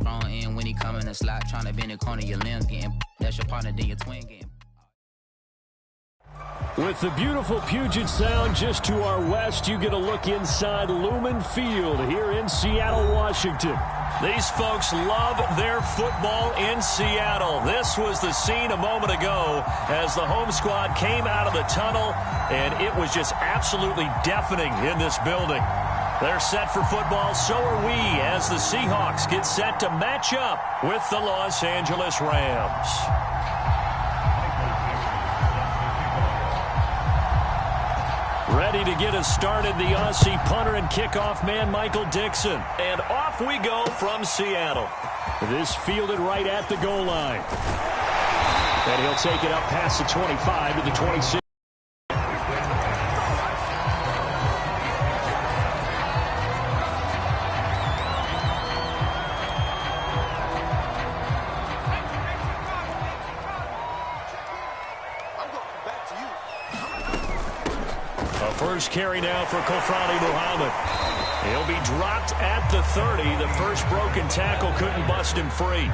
thrown in when he come in the slot, trying to bend the corner of your limbs, getting that's your partner, then your twin getting. With the beautiful Puget Sound just to our west, you get a look inside Lumen Field here in Seattle, Washington. These folks love their football in Seattle. This was the scene a moment ago as the home squad came out of the tunnel, and it was just absolutely deafening in this building. They're set for football, so are we, as the Seahawks get set to match up with the Los Angeles Rams. Ready to get us started, the Aussie punter and kickoff man, Michael Dixon. And off we go from Seattle. This fielded right at the goal line. And he'll take it up past the 25 to the 26. First carry now for Kofrani Muhammad. He'll be dropped at the 30. The first broken tackle couldn't bust him free.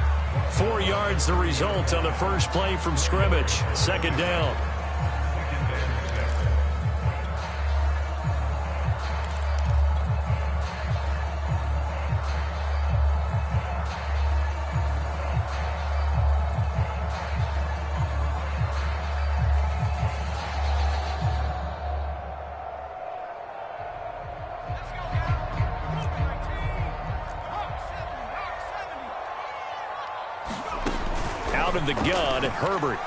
4 yards the result on the first play from scrimmage. Second down. Out of the gun, Herbert.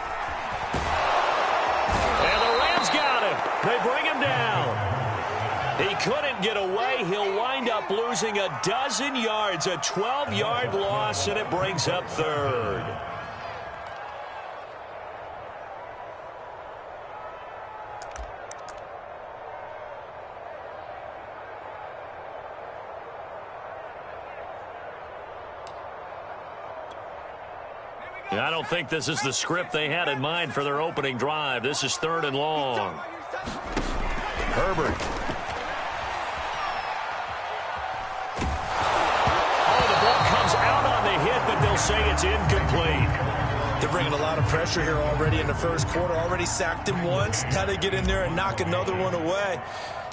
And the Rams got him. They bring him down. He couldn't get away. He'll wind up losing a dozen yards, a 12-yard loss, and it brings up third. I don't think this is the script they had in mind for their opening drive. This is third and long. Herbert. Oh, the ball comes out on the hit, but they'll say it's incomplete. They're bringing a lot of pressure here already in the first quarter. Already sacked him once. Now they get in there and knock another one away.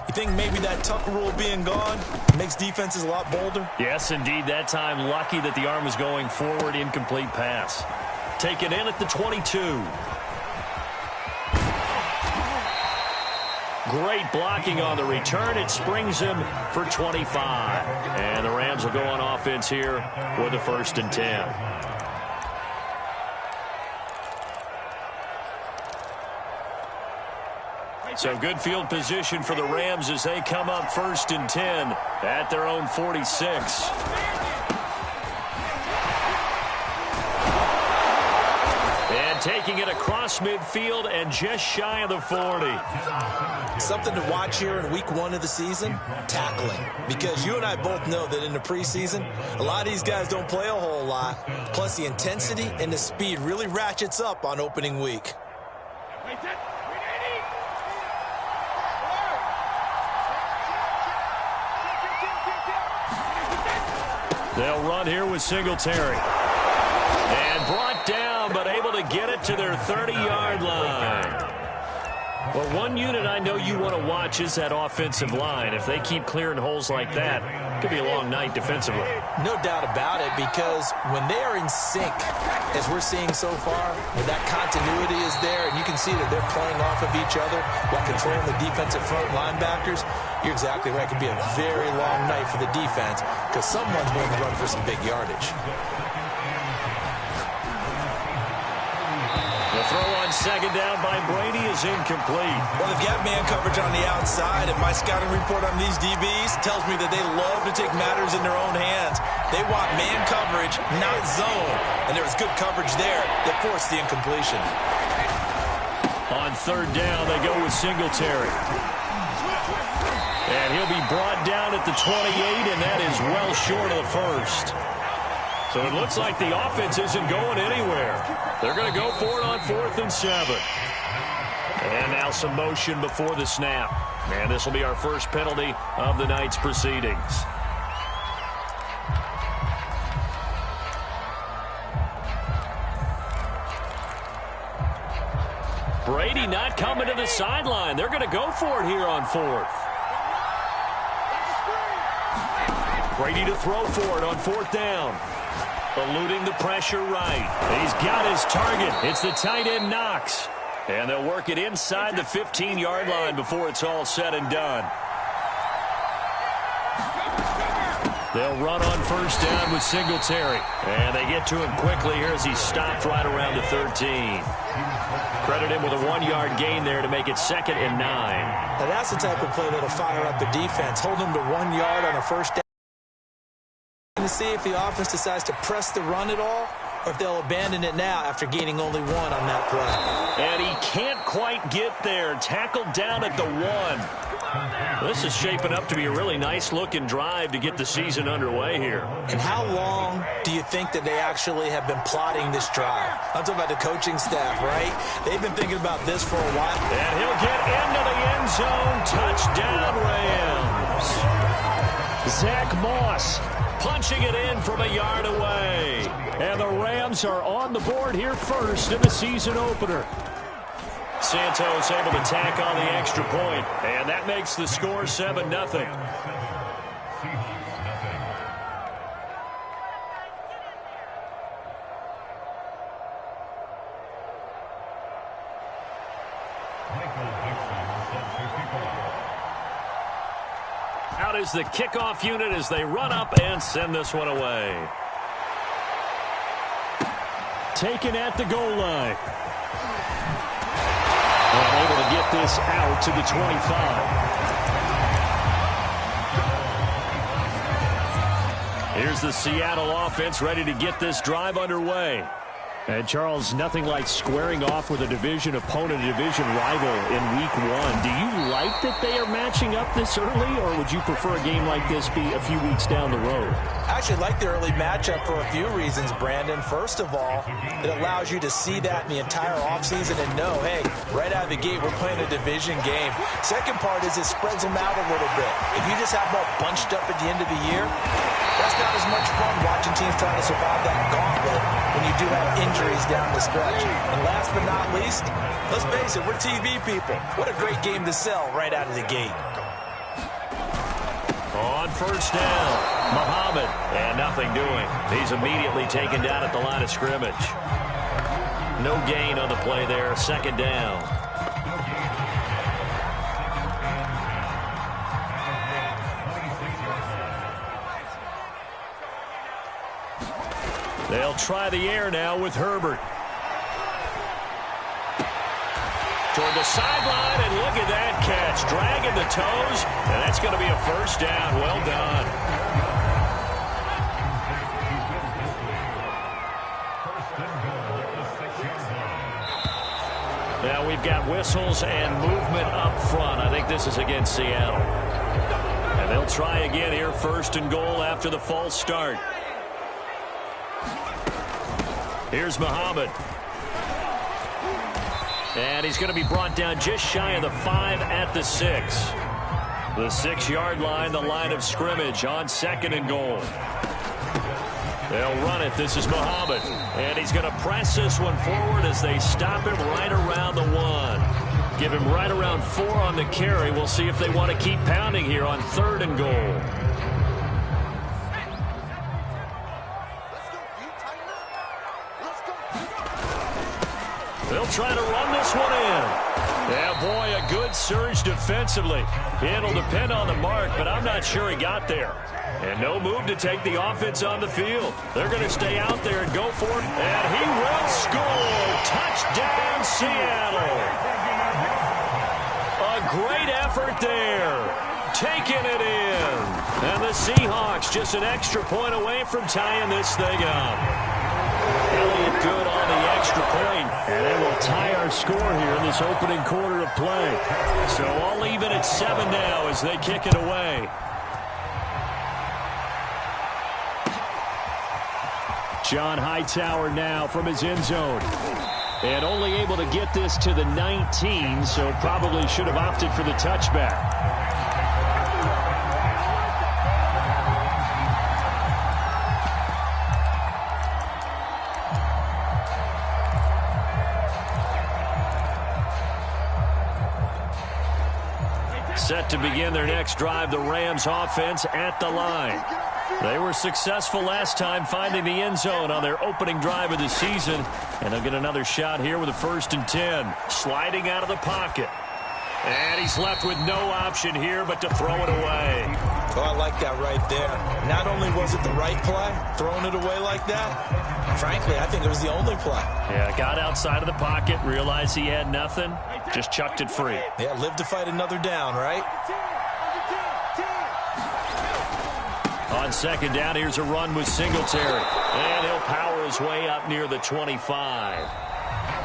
You think maybe that Tucker rule being gone makes defenses a lot bolder? Yes, indeed. That time, lucky that the arm was going forward. Incomplete pass. Taken in at the 22. Great blocking on the return. It springs him for 25. And the Rams will go on offense here with a 1st and 10. So good field position for the Rams as they come up 1st and 10 at their own 46. Taking it across midfield and just shy of the 40. Something to watch here in week 1 of the season, tackling. Because you and I both know that in the preseason, a lot of these guys don't play a whole lot. Plus the intensity and the speed really ratchets up on opening week. They'll run here with Singletary. And brought down, but able to get it to their 30-yard line. Well, one unit I know you want to watch is that offensive line. If they keep clearing holes like that, it could be a long night defensively. No doubt about it, because when they are in sync, as we're seeing so far, when that continuity is there, and you can see that they're playing off of each other while controlling the defensive front linebackers, you're exactly right. It could be a very long night for the defense because someone's going to run for some big yardage. The throw on second down by Brady is incomplete. Well, they've got man coverage on the outside, and my scouting report on these DBs tells me that they love to take matters in their own hands. They want man coverage, not zone. And there was good coverage there that forced the incompletion. On third down, they go with Singletary. And he'll be brought down at the 28, and that is well short of the first. So it looks like the offense isn't going anywhere. They're going to go for it on 4th and 7. And now some motion before the snap. And this will be our first penalty of the night's proceedings. Brady not coming to the sideline. They're going to go for it here on 4th. Brady to throw for it on 4th down. Eluding the pressure right. He's got his target. It's the tight end Knox. And they'll work it inside the 15-yard line before it's all said and done. They'll run on 1st down with Singletary. And they get to him quickly here as he stopped right around the 13. Credit him with a 1-yard gain there to make it 2nd and 9. Now that's the type of play that'll fire up the defense. Hold them to 1 yard on a 1st down. To see if the offense decides to press the run at all, or if they'll abandon it now after gaining only 1 on that play. And he can't quite get there. Tackled down at the 1. This is shaping up to be a really nice-looking drive to get the season underway here. And how long do you think that they actually have been plotting this drive? I'm talking about the coaching staff, right? They've been thinking about this for a while. And he'll get into the end zone. Touchdown, Rams. Zach Moss punching it in from a yard away. And the Rams are on the board here first in the season opener. Santos able to tack on the extra point, and that makes the score 7-0. Out is the kickoff unit as they run up and send this one away. Taken at the goal line. And able to get this out to the 25. Here's the Seattle offense ready to get this drive underway. And, Charles, nothing like squaring off with a division opponent, a division rival in Week 1. Do you like that they are matching up this early, or would you prefer a game like this be a few weeks down the road? I actually like the early matchup for a few reasons, Brandon. First of all, it allows you to see that in the entire offseason and know, hey, right out of the gate, we're playing a division game. Second part is it spreads them out a little bit. If you just have them all bunched up at the end of the year, that's not as much fun watching teams trying to survive that gauntlet when you do have injuries down the stretch. And last but not least, let's face it, we're TV people. What a great game to sell right out of the gate. On 1st down, Muhammad, and nothing doing. He's immediately taken down at the line of scrimmage. No gain on the play there, 2nd down. They'll try the air now with Herbert. Toward the sideline, and look at that catch. Dragging the toes, and that's going to be a 1st down. Well done. Now we've got whistles and movement up front. I think this is against Seattle. And they'll try again here, 1st and goal after the false start. Here's Muhammad. And he's going to be brought down just shy of the 5 at the 6. The 6-yard line, the line of scrimmage on 2nd and goal. They'll run it. This is Muhammad. And he's going to press this one forward as they stop him right around the 1. Give him right around 4 on the carry. We'll see if they want to keep pounding here on 3rd and goal. They'll try to run this one in. Yeah, boy, a good surge defensively. It'll depend on the mark, but I'm not sure he got there. And no move to take the offense on the field. They're going to stay out there and go for it. And he will score. Touchdown, Seattle. A great effort there. Taking it in. And the Seahawks just an extra point away from tying this thing up. Elliott good on the extra point. And they will tie our score here in this opening quarter of play. So all even at 7 now as they kick it away. John Hightower now from his end zone. And only able to get this to the 19, so probably should have opted for the touchback. Set to begin their next drive, the Rams offense at the line. They were successful last time finding the end zone on their opening drive of the season, and they'll get another shot here with a 1st and 10. Sliding out of the pocket. And he's left with no option here but to throw it away. Oh, I like that right there. Not only was it the right play, throwing it away like that, frankly, I think it was the only play. Yeah, got outside of the pocket, realized he had nothing, just chucked it free. Yeah, live to fight another down, right? On 2nd down, here's a run with Singletary. And he'll power his way up near the 25.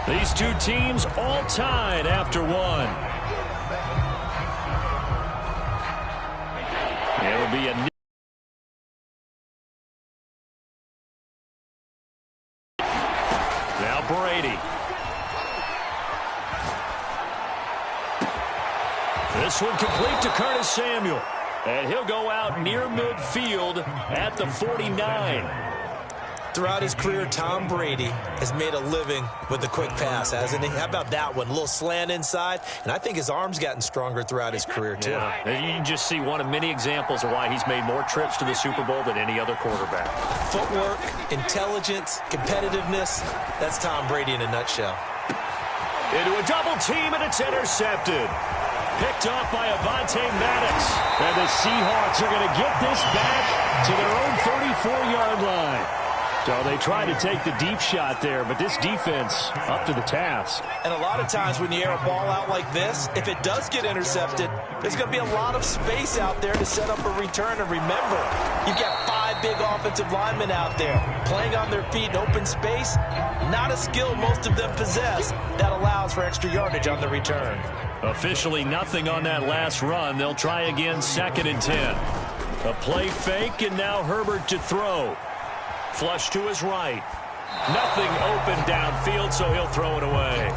These two teams all tied after one. It'll be a now Brady. This one complete to Curtis Samuel. And he'll go out near midfield at the 49. Throughout his career, Tom Brady has made a living with the quick pass, hasn't he? How about that one? A little slant inside, and I think his arm's gotten stronger throughout his career, too. Yeah, you can just see one of many examples of why he's made more trips to the Super Bowl than any other quarterback. Footwork, intelligence, competitiveness, that's Tom Brady in a nutshell. Into a double team, and it's intercepted. Picked off by Avonte Maddox. And the Seahawks are going to get this back to their own 34-yard line. So they try to take the deep shot there, but this defense up to the task. And a lot of times when you air a ball out like this, if it does get intercepted, there's going to be a lot of space out there to set up a return. And remember, you've got 5 big offensive linemen out there playing on their feet in open space. Not a skill most of them possess that allows for extra yardage on the return. Officially nothing on that last run. They'll try again 2nd and 10. A play fake, and now Herbert to throw. Flush to his right. Nothing open downfield, so he'll throw it away.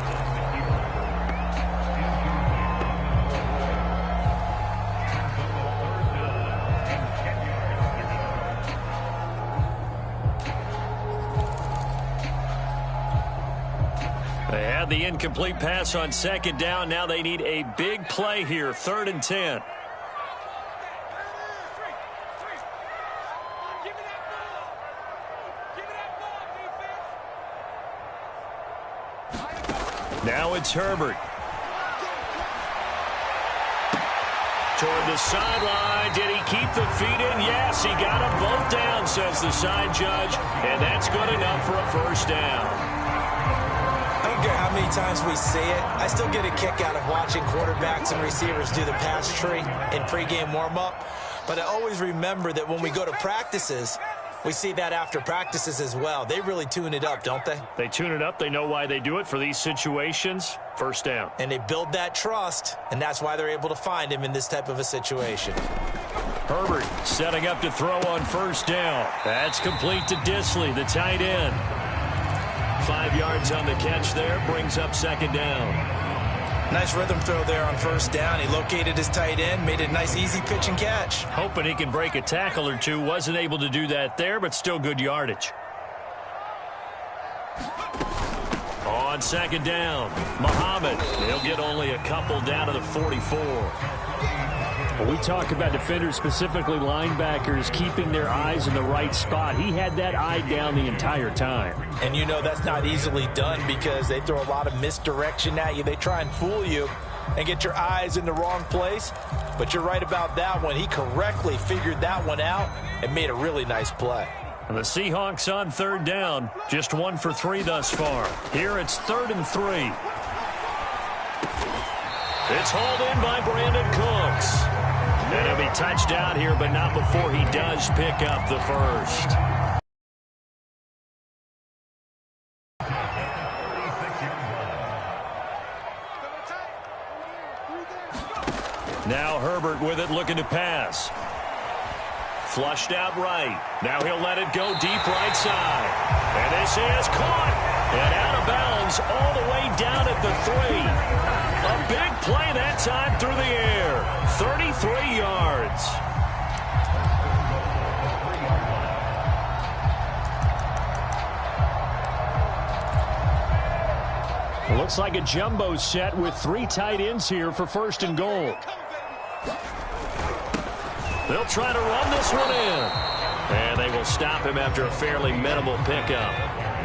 They had the incomplete pass on 2nd down. Now they need a big play here, 3rd and 10. Now it's Herbert. Toward the sideline. Did he keep the feet in? Yes, he got them both down, says the side judge. And that's good enough for a 1st down. I don't care how many times we see it. I still get a kick out of watching quarterbacks and receivers do the pass tree in pregame warm-up. But I always remember that when we go to practices, we see that after practices as well. They really tune it up, don't they? They tune it up. They know why they do it for these situations. 1st down. And they build that trust, and that's why they're able to find him in this type of a situation. Herbert setting up to throw on 1st down. That's complete to Disley, the tight end. 5 yards on the catch there. Brings up 2nd down. Nice rhythm throw there on 1st down. He located his tight end, made a nice easy pitch and catch. Hoping he can break a tackle or two. Wasn't able to do that there, but still good yardage. On 2nd down, Muhammad. He'll get only a couple down to the 44. We talk about defenders, specifically linebackers, keeping their eyes in the right spot. He had that eye down the entire time. And you know that's not easily done because they throw a lot of misdirection at you. They try and fool you and get your eyes in the wrong place. But you're right about that one. He correctly figured that one out and made a really nice play. And the Seahawks on 3rd down, just 1 for 3 thus far. Here it's 3rd and 3. It's hauled in by Brandon Cooks. And he'll be touched out here, but not before he does pick up the 1st. Now Herbert with it, looking to pass. Flushed out right. Now he'll let it go deep right side. And this is caught. And out of bounds all the way down at the 3. A big play that time through the air. 33 yards. Looks like a jumbo set with 3 tight ends here for 1st and goal. They'll try to run this one in. And they will stop him after a fairly minimal pickup.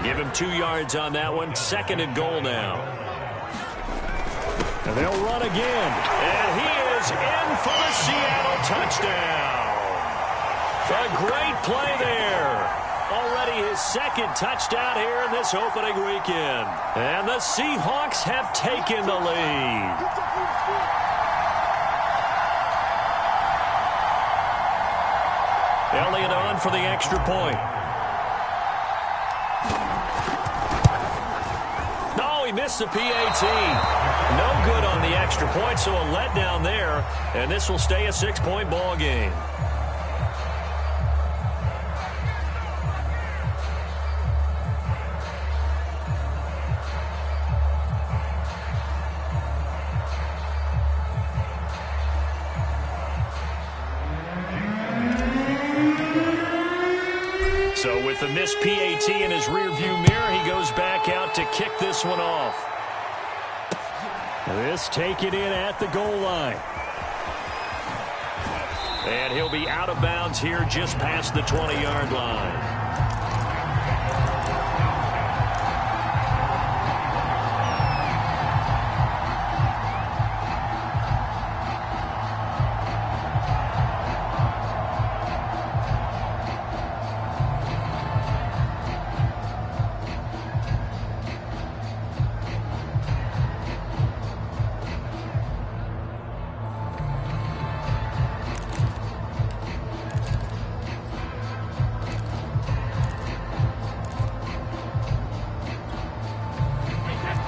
Give him 2 yards on that one. 2nd and goal now. And they'll run again. And he is in for the Seattle touchdown. A great play there. Already his 2nd touchdown here in this opening weekend. And the Seahawks have taken the lead. Elliott on for the extra point. No, he missed the PAT. No good on the extra point, so a letdown there. And this will stay a 6-point ball game. So with the missed PAT in his rearview mirror, he goes back out to kick this one off. This taken in at the goal line. And he'll be out of bounds here just past the 20-yard line.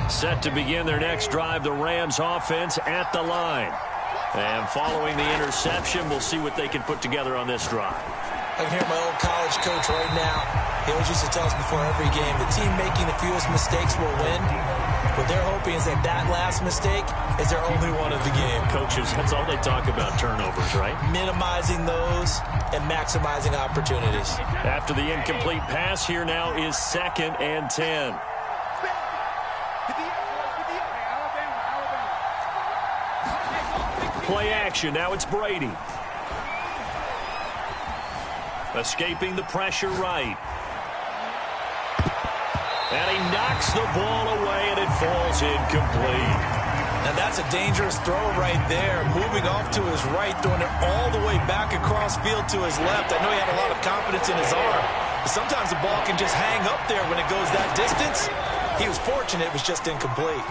Set to begin their next drive, the Rams offense at the line. And following the interception, we'll see what they can put together on this drive. I can hear my old college coach right now. He always used to tell us before every game, the team making the fewest mistakes will win. What they're hoping is that that last mistake is their only one of the game. Coaches, that's all they talk about, turnovers, right? Minimizing those and maximizing opportunities. After the incomplete pass, here now is 2nd and 10. Play action. Now it's Brady. Escaping the pressure right. And he knocks the ball away, and it falls incomplete. Now that's a dangerous throw right there. Moving off to his right, throwing it all the way back across field to his left. I know he had a lot of confidence in his arm. But sometimes the ball can just hang up there when it goes that distance. He was fortunate it was just incomplete.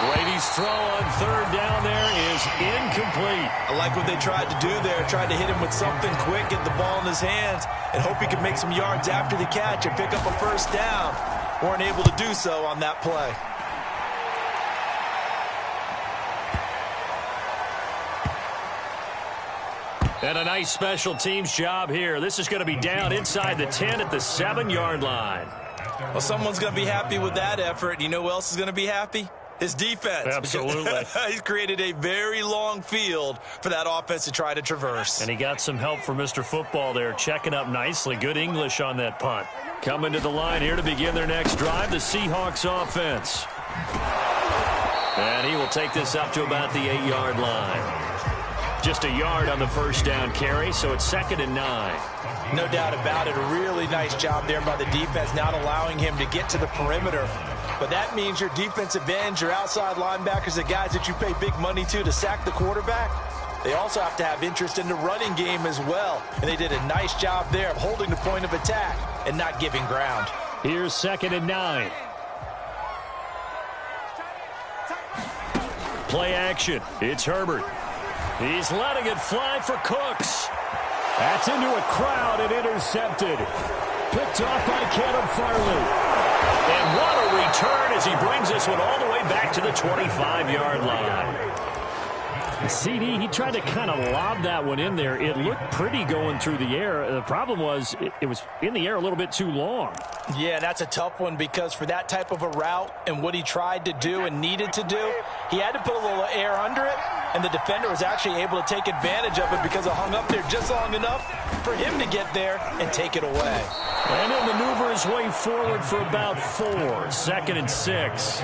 Brady's throw on 3rd down there is incomplete. I like what they tried to do there. Tried to hit him with something quick, get the ball in his hands, and hope he could make some yards after the catch and pick up a 1st down. Weren't able to do so on that play. And a nice special teams job here. This is going to be down inside the 10 at the 7-yard line. Well, someone's going to be happy with that effort. You know who else is going to be happy? His defense. Absolutely. He's created a very long field for that offense to try to traverse. And he got some help from Mr. Football there, checking up nicely. Good English on that punt. Coming to the line here to begin their next drive, the Seahawks offense. And he will take this up to about the 8-yard line. Just a yard on the 1st down carry, so it's 2nd and 9. No doubt about it. A really nice job there by the defense, not allowing him to get to the perimeter. But that means your defensive ends, your outside linebackers, the guys that you pay big money to sack the quarterback, they also have to have interest in the running game as well. And they did a nice job there of holding the point of attack and not giving ground. Here's 2nd and 9. Play action. It's Herbert. He's letting it fly for Cooks. That's into a crowd and intercepted. Picked off by Caleb Farley. And what a return as he brings this one all the way back to the 25-yard line. CD, he tried to kind of lob that one in there. It looked pretty going through the air. The problem was it was in the air a little bit too long. Yeah, that's a tough one because for that type of a route and what he tried to do and needed to do, he had to put a little air under it, and the defender was actually able to take advantage of it because it hung up there just long enough for him to get there and take it away. And he'll maneuver his way forward for about 4. 2nd and 6.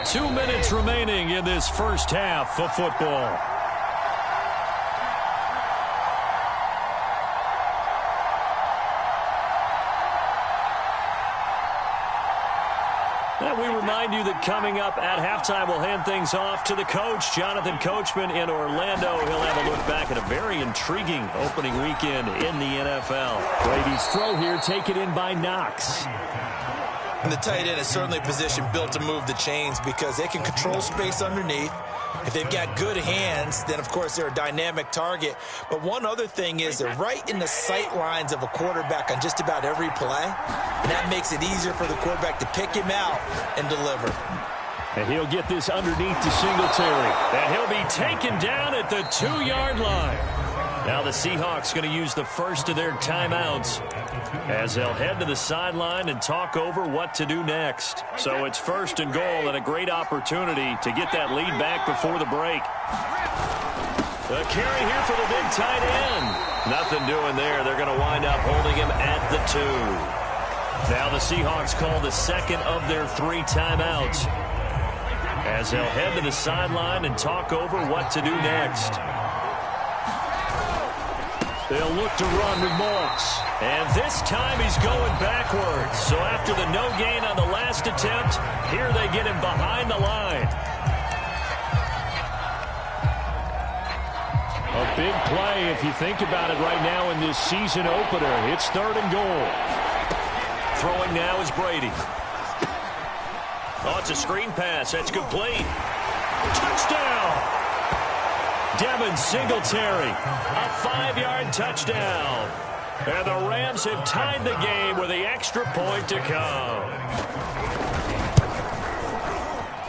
2 minutes remaining in this first half of football. And we remind you that coming up at halftime, we'll hand things off to the coach, Jonathan Coachman in Orlando. He'll have a look back at a very intriguing opening weekend in the NFL. Brady's throw here taken in by Knox. And the tight end is certainly a position built to move the chains because they can control space underneath. If they've got good hands, then, of course, they're a dynamic target. But one other thing is they're right in the sight lines of a quarterback on just about every play. And that makes it easier for the quarterback to pick him out and deliver. And he'll get this underneath to Singletary. And he'll be taken down at the 2-yard line. Now the Seahawks going to use the first of their timeouts as they'll head to the sideline and talk over what to do next. So it's 1st and goal and a great opportunity to get that lead back before the break. A carry here for the big tight end. Nothing doing there. They're going to wind up holding him at the 2. Now the Seahawks call the second of their 3 timeouts as they'll head to the sideline and talk over what to do next. They'll look to run with Moss. And this time he's going backwards. So after the no gain on the last attempt, here they get him behind the line. A big play if you think about it right now in this season opener. It's 3rd and goal. Throwing now is Brady. Oh, it's a screen pass. That's complete. Touchdown! Devin Singletary, a 5-yard touchdown. And the Rams have tied the game with the extra point to come.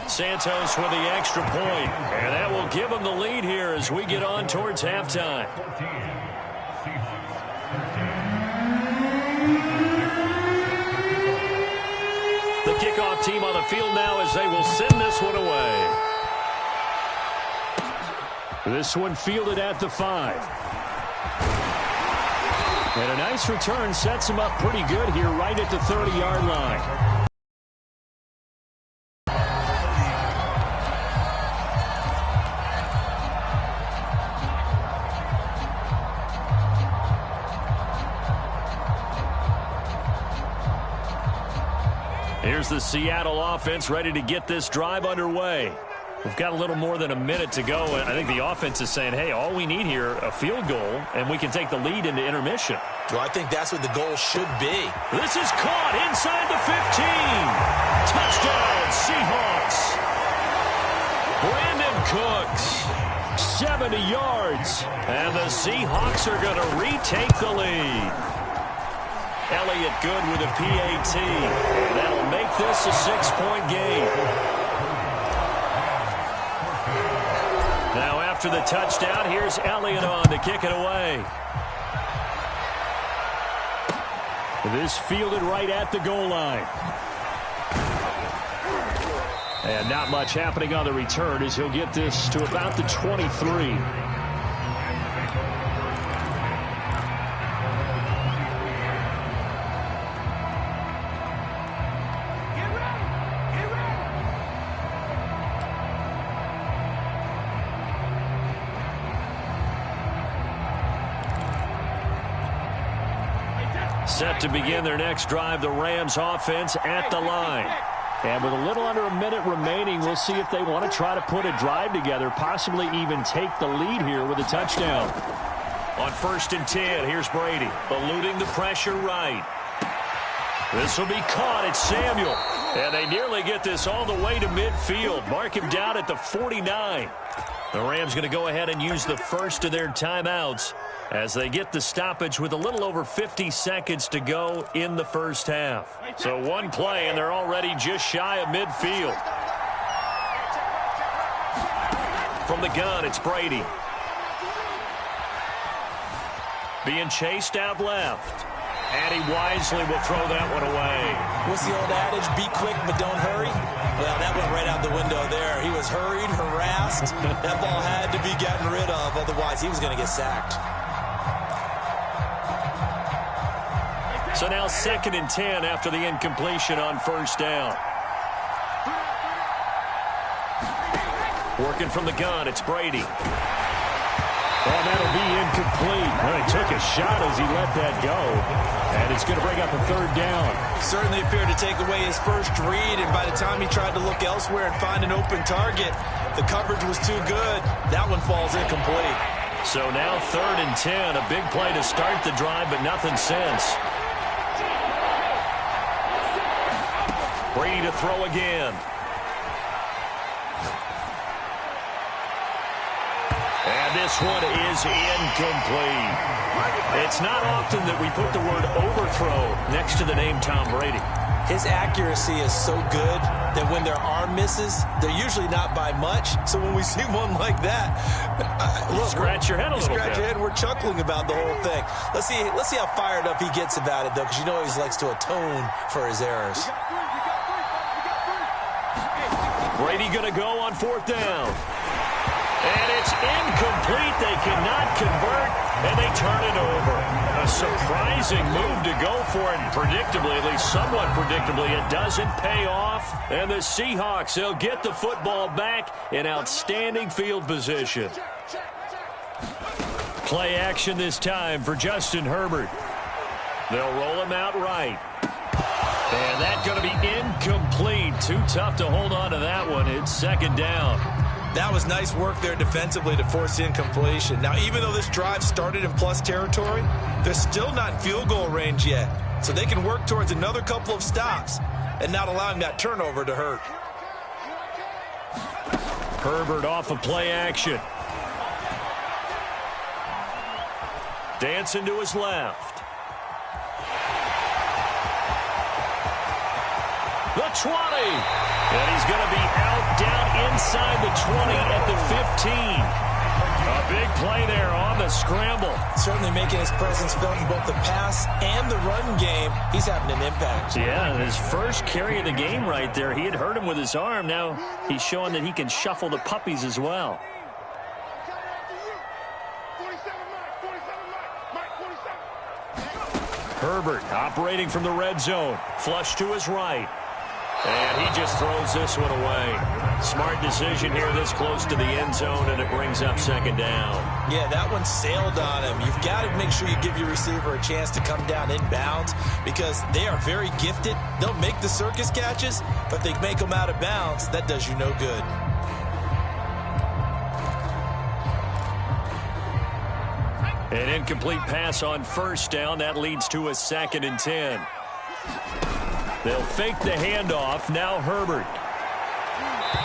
Santos with the extra point, and that will give them the lead here as we get on towards halftime. The kickoff team on the field now as they will send this one away. This one fielded at the 5. And a nice return sets him up pretty good here right at the 30-yard line. Here's the Seattle offense ready to get this drive underway. We've got a little more than a minute to go, and I think the offense is saying, hey, all we need here, a field goal, and we can take the lead into intermission. Well, I think that's what the goal should be. This is caught inside the 15. Touchdown, Seahawks. Brandon Cooks, 70 yards, and the Seahawks are going to retake the lead. Elliott good with a PAT. That'll make this a 6-point game. Now after the touchdown, here's Elliott on to kick it away. This fielded right at the goal line. And not much happening on the return as he'll get this to about the 23. Set to begin their next drive, the Rams offense at the line. And with a little under a minute remaining, we'll see if they want to try to put a drive together, possibly even take the lead here with a touchdown. On 1st and 10, here's Brady, eluding the pressure right. This will be caught. It's Samuel. And they nearly get this all the way to midfield. Mark him down at the 49. The Rams going to go ahead and use the first of their timeouts as they get the stoppage with a little over 50 seconds to go in the first half. So one play, and they're already just shy of midfield. From the gun, it's Brady. Being chased out left. And he wisely will throw that one away. What's the old adage? Be quick, but don't hurry. Well, that went right out the window there. He was hurried, harassed. That ball had to be gotten rid of. Otherwise, he was going to get sacked. So now 2nd and 10 after the incompletion on 1st down. Working from the gun, it's Brady. And that'll be incomplete. Well, he took a shot as he let that go. And it's going to bring up a third down. Certainly appeared to take away his first read, and by the time he tried to look elsewhere and find an open target, the coverage was too good. That one falls incomplete. So now 3rd and 10, a big play to start the drive, but nothing since. Brady to throw again. And this one is incomplete. It's not often that we put the word overthrow next to the name Tom Brady. His accuracy is so good that when there are misses, they're usually not by much. So when we see one like that, look, scratch your head a little bit. Scratch your head. We're chuckling about the whole thing. Let's see how fired up he gets about it, though, because you know he likes to atone for his errors. Brady going to go on 4th down. And it's incomplete. They cannot convert, and they turn it over. A surprising move to go for it, and predictably, at least somewhat predictably, it doesn't pay off. And the Seahawks, they'll get the football back in outstanding field position. Play action this time for Justin Herbert. They'll roll him out right. And that's going to be incomplete. Too tough to hold on to that one. It's 2nd down. That was nice work there defensively to force incompletion. Now, even though this drive started in plus territory, they're still not in field goal range yet. So they can work towards another couple of stops and not allowing that turnover to hurt. Herbert off of play action. Dancing to his left. The 20. And he's going to be out down inside the 20 at the 15. A big play there on the scramble. Certainly making his presence felt in both the pass and the run game. He's having an impact. Yeah, his first carry of the game right there. He had hurt him with his arm. Now he's showing that he can shuffle the puppies as well. Herbert operating from the red zone. Flush to his right. And he just throws this one away. Smart decision here this close to the end zone, and it brings up 2nd down. Yeah, that one sailed on him. You've got to make sure you give your receiver a chance to come down inbounds because they are very gifted. They'll make the circus catches, but they make them out of bounds. That does you no good. An incomplete pass on 1st down. That leads to a 2nd and 10. They'll fake the handoff. Now Herbert.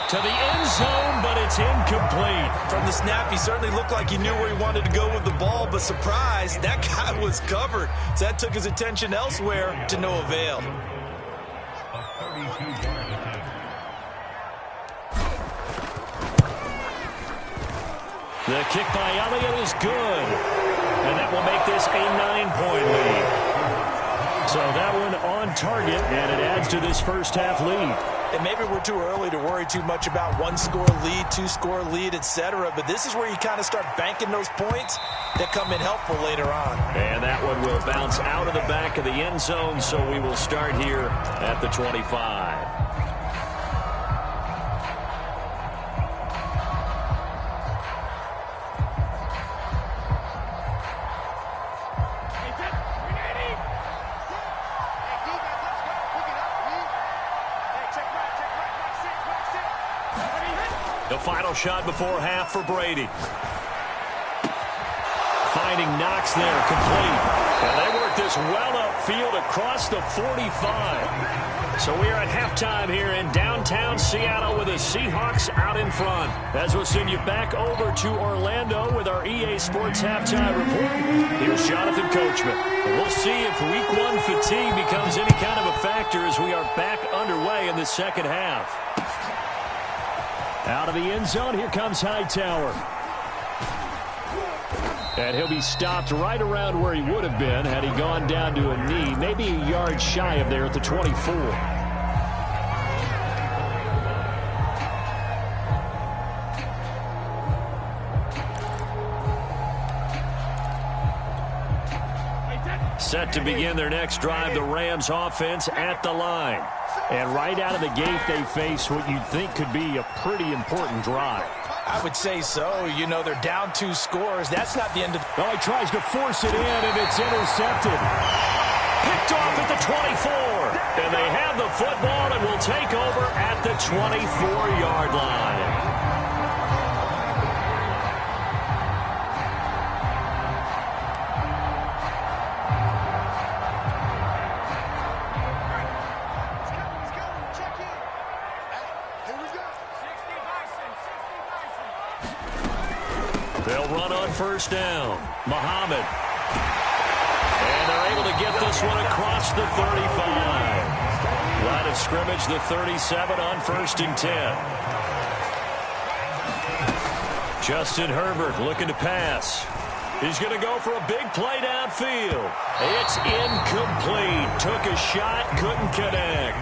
To the end zone, but it's incomplete. From the snap, he certainly looked like he knew where he wanted to go with the ball, but surprise, that guy was covered. So that took his attention elsewhere to no avail. The kick by Elliott is good. And that will make this a 9-point lead. So that one on target, and it adds to this first half lead. And maybe we're too early to worry too much about 1-score lead, 2-score lead, etc. But this is where you kind of start banking those points that come in helpful later on. And that one will bounce out of the back of the end zone, so we will start here at the 25. The final shot before half for Brady. Finding Knox there, complete. And they work this well upfield across the 45. So we are at halftime here in downtown Seattle with the Seahawks out in front. As we'll send you back over to Orlando with our EA Sports Halftime Report. Here's Jonathan Coachman. And we'll see if Week 1 fatigue becomes any kind of a factor as we are back underway in the second half. Out of the end zone, here comes Hightower. And he'll be stopped right around where he would have been had he gone down to a knee, maybe a yard shy of there at the 24. Set to begin their next drive, the Rams offense at the line. And right out of the gate, they face what you'd think could be a pretty important drive. I would say so. You know, they're down 2 scores. That's not the end of... Oh, he tries to force it in, and it's intercepted. Picked off at the 24. And they have the football and will take over at the 24-yard line. They'll run on first down. Muhammad. And they're able to get this one across the 35. Line of scrimmage, the 37 on 1st and 10. Justin Herbert looking to pass. He's going to go for a big play downfield. It's incomplete. Took a shot, couldn't connect.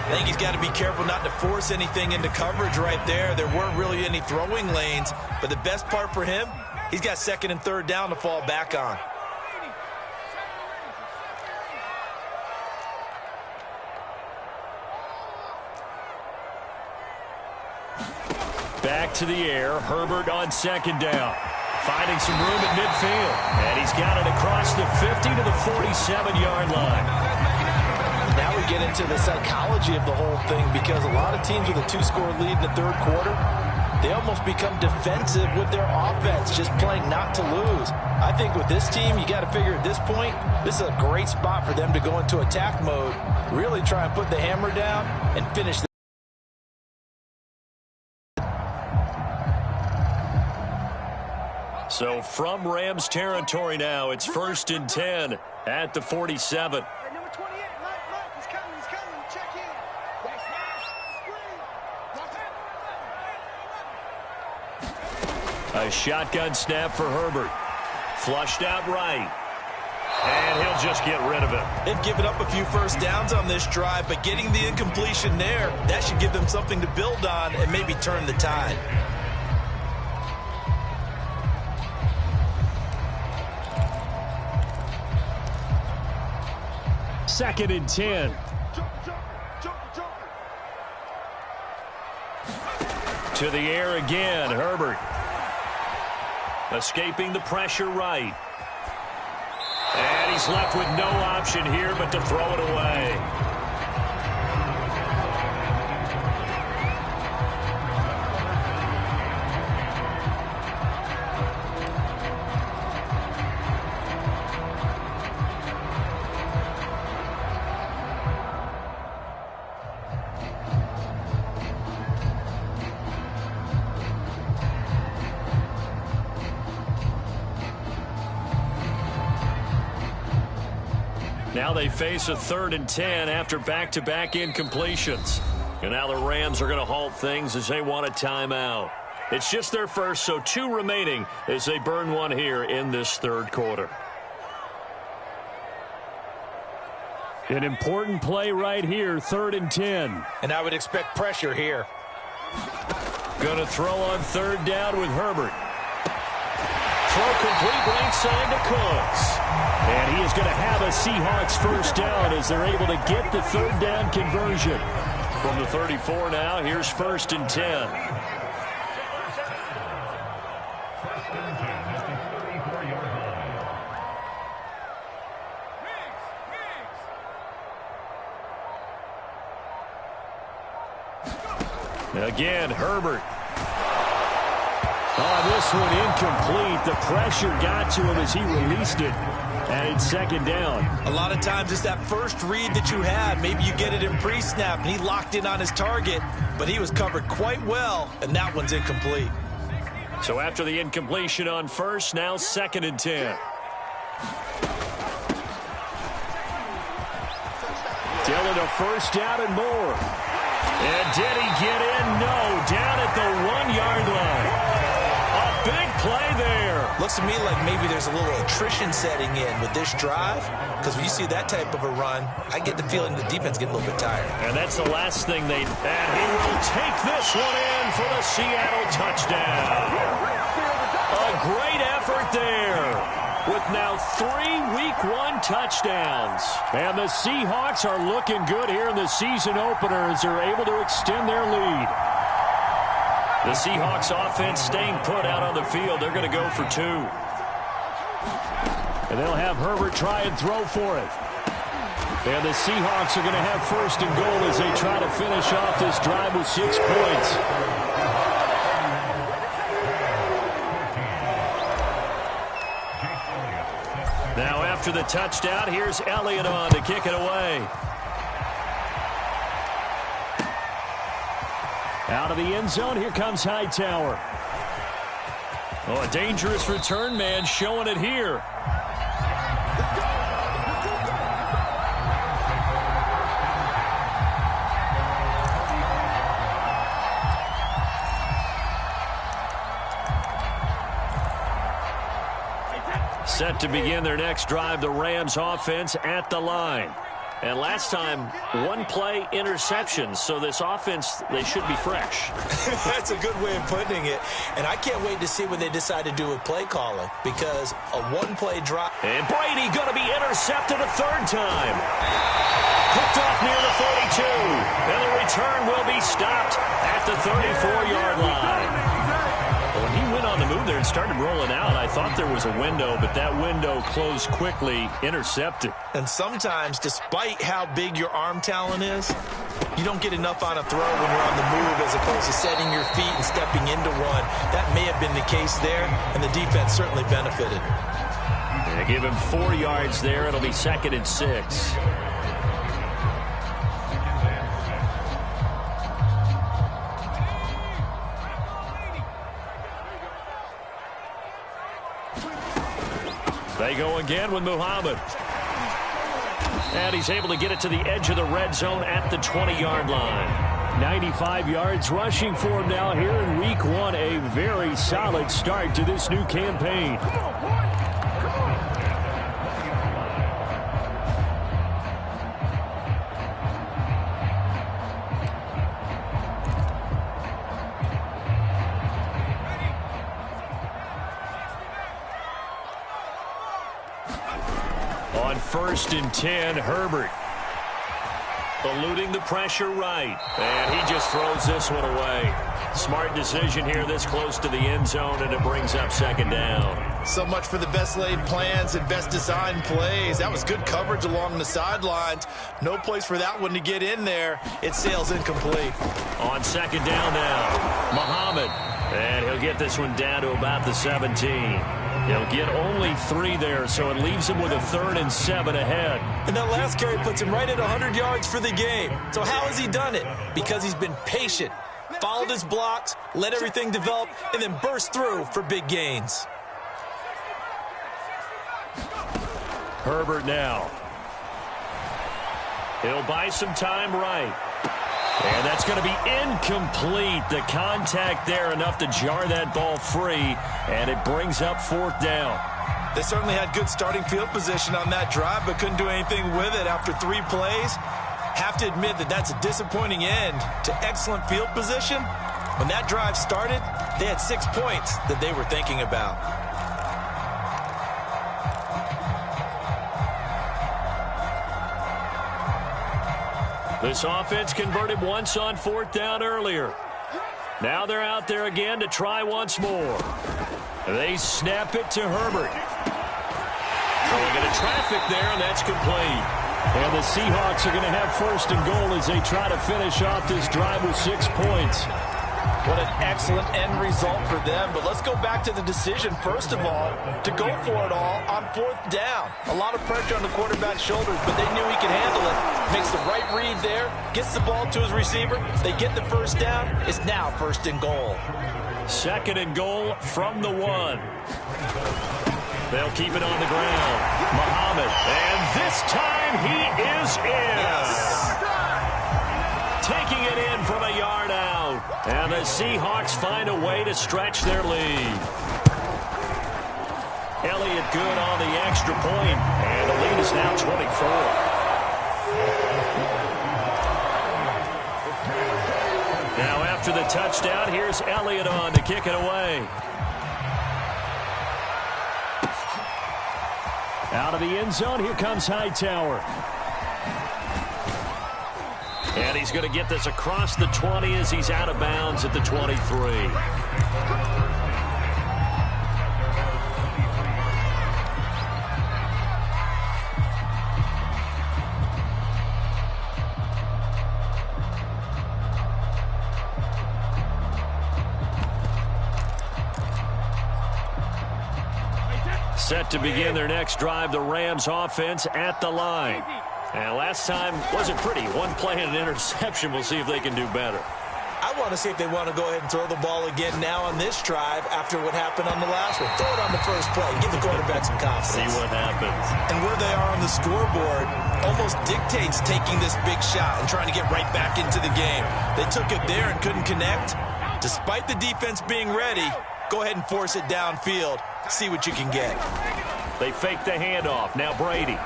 I think he's got to be careful not to force anything into coverage right there. There weren't really any throwing lanes, but the best part for him, he's got 2nd and 3rd down to fall back on. Back to the air. Herbert on 2nd down. Finding some room at midfield. And he's got it across the 50 to the 47-yard line. Now we get into the psychology of the whole thing, because a lot of teams with a 2-score lead in the 3rd quarter, they almost become defensive with their offense, just playing not to lose. I think with this team, you got to figure at this point, this is a great spot for them to go into attack mode, really try and put the hammer down and finish the So from Rams territory now, it's 1st and 10 at the 47. A shotgun snap for Herbert. Flushed out right. And he'll just get rid of it. They've given up a few first downs on this drive, but getting the incompletion there, that should give them something to build on and maybe turn the tide. Second and 10. To the air again, Herbert. Escaping the pressure right. And he's left with no option here but to throw it away. Now they face a 3rd and 10 after back-to-back incompletions. And now the Rams are going to halt things as they want a timeout. It's just their first, so 2 remaining as they burn one here in this 3rd quarter. An important play right here, 3rd and 10. And I would expect pressure here. Going to throw on 3rd down with Herbert. Throw complete right side to Cooks. And he is going to have a Seahawks first down as they're able to get the 3rd down conversion. From the 34 now, here's 1st and 10. Again, Herbert. Oh, this one incomplete. The pressure got to him as he released it. And it's 2nd down. A lot of times it's that first read that you had. Maybe you get it in pre-snap, and he locked in on his target, but he was covered quite well, and that one's incomplete. So after the incompletion on first, now 2nd and 10. Dillon a first down and more. And did he get in? No. Down at the 1-yard line. A big play there. Looks to me like maybe there's a little attrition setting in with this drive, because when you see that type of a run, I get the feeling the defense getting a little bit tired. And that's the last thing they... And he will take this one in for the Seattle touchdown. A great effort there. with now 3 Week 1 touchdowns. And the Seahawks are looking good here in the season opener as they're able to extend their lead. The Seahawks offense staying put out on the field. They're going to go for 2. And they'll have Herbert try and throw for it. And the Seahawks are going to have 1st and goal as they try to finish off this drive with 6 points. Now after the touchdown, here's Elliott on to kick it away. Out of the end zone, here comes Hightower. Oh, a dangerous return man showing it here. Set to begin their next drive, the Rams offense at the line. And last time, 1-play interception, so this offense, they should be fresh. That's a good way of putting it. And I can't wait to see what they decide to do with play calling, because a 1-play drop. And Brady going to be intercepted a 3rd time. Hooked off near the 42. And the return will be stopped at the 34-yard line. When he went on the move there and started rolling out, I thought there was a window, but that window closed quickly, intercepted. And sometimes, despite how big your arm talent is, you don't get enough on a throw when you're on the move as opposed to setting your feet and stepping into one. That may have been the case there, and the defense certainly benefited. They give him 4 yards there. It'll be 2nd and 6. They go again with Muhammad. And he's able to get it to the edge of the red zone at the 20-yard line. 95 yards rushing for him now here in Week 1. A very solid start to this new campaign. On 1st and 10, Herbert eluding the pressure right. And he just throws this one away. Smart decision here this close to the end zone, and it brings up 2nd down. So much for the best laid plans and best designed plays. That was good coverage along the sidelines. No place for that one to get in there. It sails incomplete. On 2nd down now, Muhammad. And he'll get this one down to about the 17. He'll get only 3 there, so it leaves him with a 3rd and 7 ahead. And that last carry puts him right at 100 yards for the game. So how has he done it? Because he's been patient, followed his blocks, let everything develop, and then burst through for big gains. Herbert now. He'll buy some time right. And that's going to be incomplete. The contact there enough to jar that ball free, and it brings up 4th down. They certainly had good starting field position on that drive, but couldn't do anything with it after 3 plays. Have to admit that that's a disappointing end to excellent field position. When that drive started, they had 6 points that they were thinking about. This offense converted once on 4th down earlier. Now they're out there again to try once more. They snap it to Herbert. Throwing into traffic there, and that's complete. And the Seahawks are going to have 1st and goal as they try to finish off this drive with 6 points. What an excellent end result for them. But let's go back to the decision, first of all, to go for it all on 4th down. A lot of pressure on the quarterback's shoulders, but they knew he could handle it. Makes the right read there, gets the ball to his receiver. They get the 1st down. It's now 1st and goal. 2nd and goal from the 1. They'll keep it on the ground. Muhammad, and this time he is in. Yes. Taking it in from a yard out. And the Seahawks find a way to stretch their lead. Elliott good on the extra point, and the lead is now 24. Now after the touchdown, here's Elliott on to kick it away. Out of the end zone, here comes Hightower. And he's going to get this across the 20 as he's out of bounds at the 23. Set to begin their next drive, the Rams offense at the line. And last time wasn't pretty. One play and an interception. We'll see if they can do better. I want to see if they want to go ahead and throw the ball again now on this drive after what happened on the last one. Throw it on the first play. Give the quarterback some confidence. See what happens. And where they are on the scoreboard almost dictates taking this big shot and trying to get right back into the game. They took it there and couldn't connect. Despite the defense being ready, go ahead and force it downfield. See what you can get. They fake the handoff. Now Brady.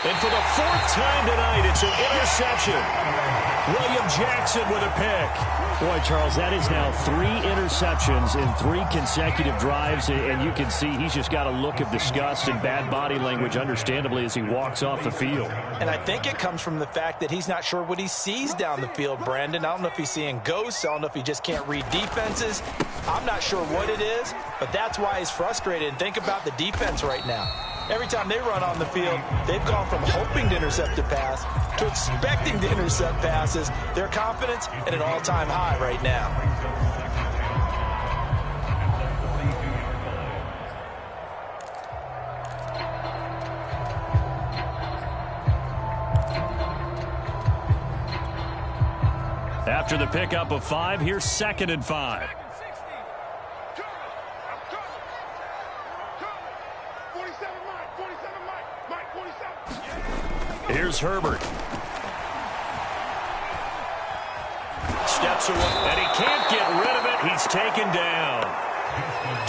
And for the fourth time tonight, it's an interception. William Jackson with a pick. Boy, Charles, that is now 3 interceptions in 3 consecutive drives, and you can see he's just got a look of disgust and bad body language, understandably, as he walks off the field. And I think it comes from the fact that he's not sure what he sees down the field, Brandon. I don't know if he's seeing ghosts. I don't know if he just can't read defenses. I'm not sure what it is, but that's why he's frustrated. And think about the defense right now. Every time they run on the field, they've gone from hoping to intercept a pass to expecting to intercept passes. Their confidence at an all-time high right now. After the pickup of 5, here's 2nd and 5. Here's Herbert. Steps away, and he can't get rid of it. He's taken down.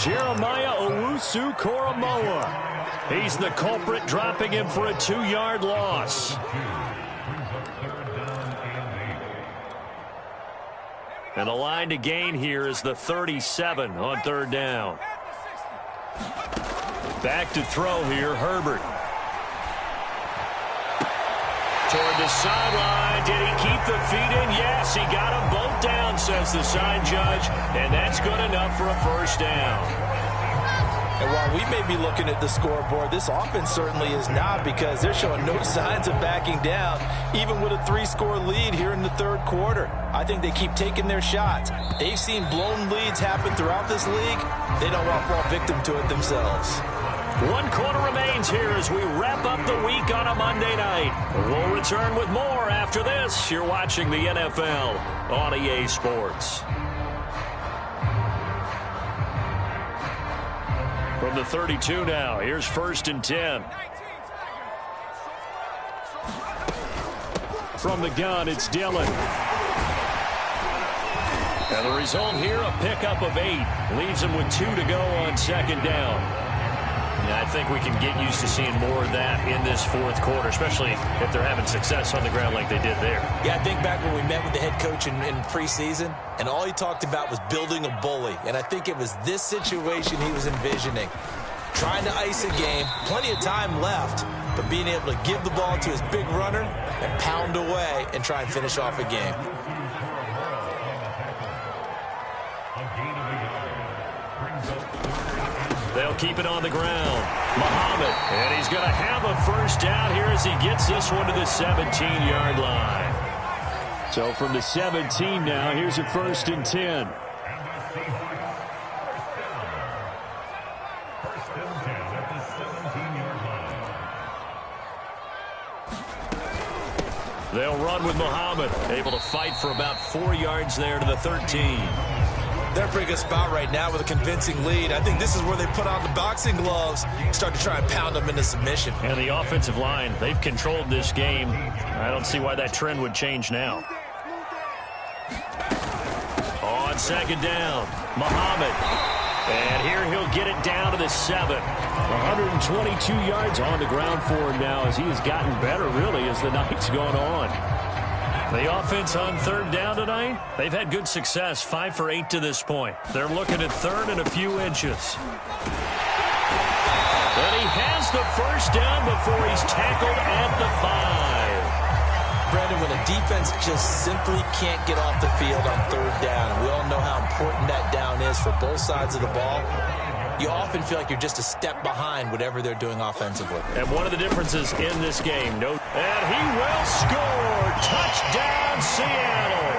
Jeremiah Owusu-Koramoah. He's the culprit, dropping him for a 2-yard loss. And the line to gain here is the 37 on 3rd down. Back to throw here, Herbert. Toward the sideline. Did he keep the feet in? Yes, he got them both down, says the sign judge. And that's good enough for a 1st down. And while we may be looking at the scoreboard, this offense certainly is not, because they're showing no signs of backing down, even with a 3-score lead here in the 3rd quarter. I think they keep taking their shots. They've seen blown leads happen throughout this league. They don't want to fall victim to it themselves. 1 quarter remains here as we wrap up the week on a Monday night. We'll return with more after this. You're watching the NFL on EA Sports. From the 32 now, here's 1st and 10. From the gun, it's Dillon. And the result here, a pickup of 8. Leaves him with 2 to go on 2nd down. I think we can get used to seeing more of that in this 4th quarter, especially if they're having success on the ground like they did there. Yeah, I think back when we met with the head coach in preseason, and all he talked about was building a bully. And I think it was this situation he was envisioning. Trying to ice a game, plenty of time left, but being able to give the ball to his big runner and pound away and try and finish off a game. They'll keep it on the ground. Muhammad, and he's going to have a 1st down here as he gets this one to the 17-yard line. So from the 17 now, here's a 1st and 10. They'll run with Muhammad, able to fight for about 4 yards there to the 13. They're in a pretty good spot right now with a convincing lead. I think this is where they put on the boxing gloves, start to try and pound them into submission. And the offensive line, they've controlled this game. I don't see why that trend would change now. On 2nd down, Muhammad. And here he'll get it down to the 7. 122 yards on the ground for him now as he has gotten better, really, as the night's gone on. The offense on third down tonight, they've had good success, 5 for 8 to this point. They're looking at third and a few inches. And he has the first down before he's tackled at the 5. Brandon, when a defense just simply can't get off the field on third down, and we all know how important that down is for both sides of the ball, you often feel like you're just a step behind whatever they're doing offensively. And one of the differences in this game, and he will score. Touchdown, Seattle.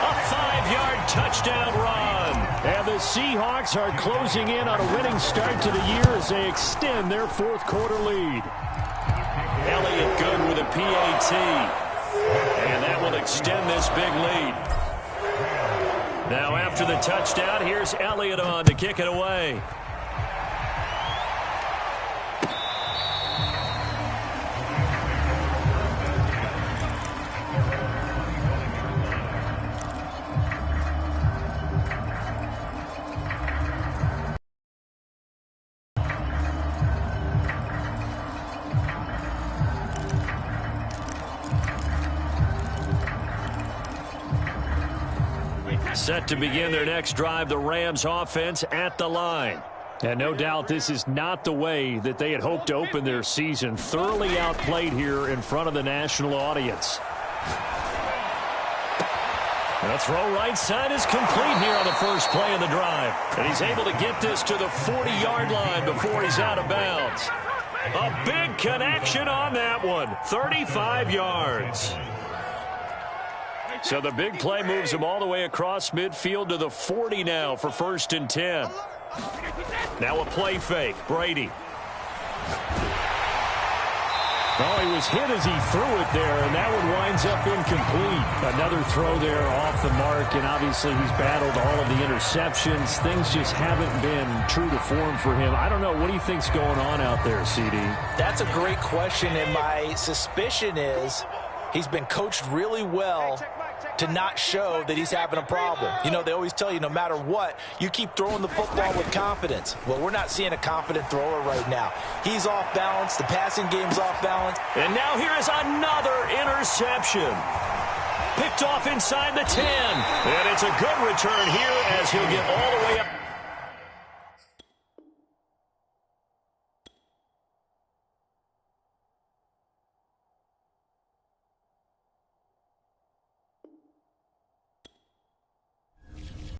A 5-yard touchdown run. And the Seahawks are closing in on a winning start to the year as they extend their fourth quarter lead. Elliott good with a PAT. And that will extend this big lead. Now after the touchdown, here's Elliott on to kick it away. Set to begin their next drive, the Rams offense at the line. And no doubt this is not the way that they had hoped to open their season. Thoroughly outplayed here in front of the national audience. And the throw right side is complete here on the first play of the drive. And he's able to get this to the 40-yard line before he's out of bounds. A big connection on that one. 35 yards. So the big play moves him all the way across midfield to the 40 now for 1st and 10. Now a play fake. Brady. Oh, he was hit as he threw it there, and that one winds up incomplete. Another throw there off the mark, and obviously he's battled all of the interceptions. Things just haven't been true to form for him. I don't know. What do you think's going on out there, CD? That's a great question, and my suspicion is he's been coached really well to not show that he's having a problem. You know, they always tell you no matter what, you keep throwing the football with confidence. Well, we're not seeing a confident thrower right now. He's off balance. The passing game's off balance. And now here is another interception. Picked off inside the 10. And it's a good return here as he'll get all the way up.